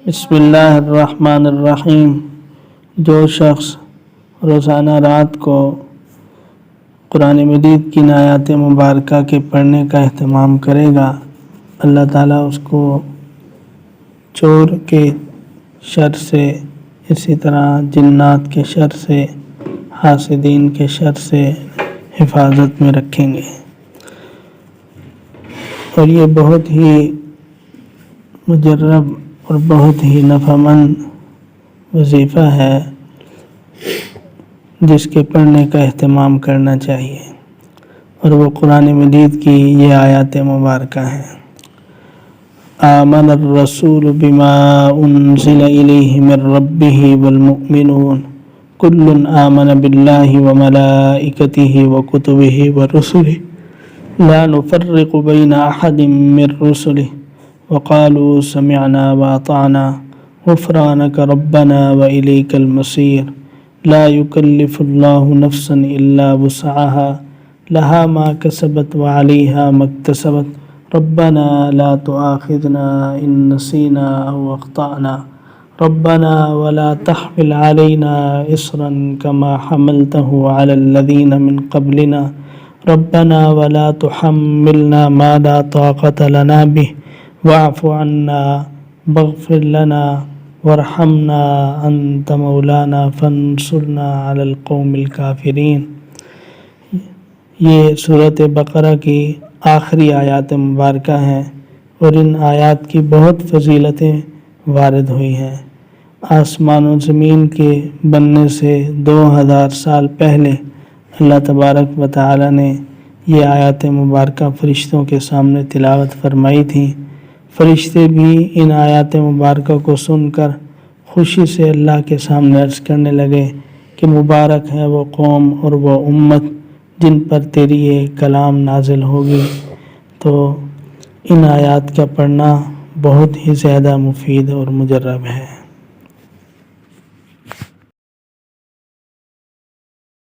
بسم اللہ الرحمن الرحیم۔ جو شخص روزانہ رات کو قرآن مجید کی آیات مبارکہ کے پڑھنے کا اہتمام کرے گا، اللہ تعالیٰ اس کو چور کے شر سے، اسی طرح جنات کے شر سے، حاسدین کے شر سے حفاظت میں رکھیں گے۔ اور یہ بہت ہی مجرب اور بہت ہی نفع مند وظیفہ ہے جس کے پڑھنے کا اہتمام کرنا چاہیے، اور وہ قرآن مجید کی یہ آیات مبارکہ ہیں۔ آمن الرسول بما انزل الیہ من ربہ والمؤمنون کل آمن باللہ وملائکتہ وکتبہ ورسلہ لا نفرق بین احد من رسلہ وقالوا سمعنا واطعنا غفرانک ربنا والیک المصیر لا یکلف اللہ نفسا الا وسعها لها ما کسبت وعلیہا ما اکتسبت ربنا لا تؤاخذنا ان نسینا او اخطأنا ربنا ولا تحمل علينا إصرا كما حملته على الذين من قبلنا ربنا ولا تحملنا ما لا طاقة لنا به واعف عنا واغفر لنا وارحمنا أنت مولانا فانصرنا على القوم الكافرين۔ یہ سورۃ بقرہ کی آخری آیات مبارکہ ہیں، اور ان آیات کی بہت فضیلتیں وارد ہوئی ہیں۔ آسمان و زمین کے بننے سے 2000 سال پہلے اللہ تبارک و تعالی نے یہ آیات مبارکہ فرشتوں کے سامنے تلاوت فرمائی تھیں۔ فرشتے بھی ان آیات مبارکہ کو سن کر خوشی سے اللہ کے سامنے عرض کرنے لگے کہ مبارک ہے وہ قوم اور وہ امت جن پر تیری یہ کلام نازل ہوگی۔ تو ان آیات کا پڑھنا بہت ہی زیادہ مفید اور مجرب ہے۔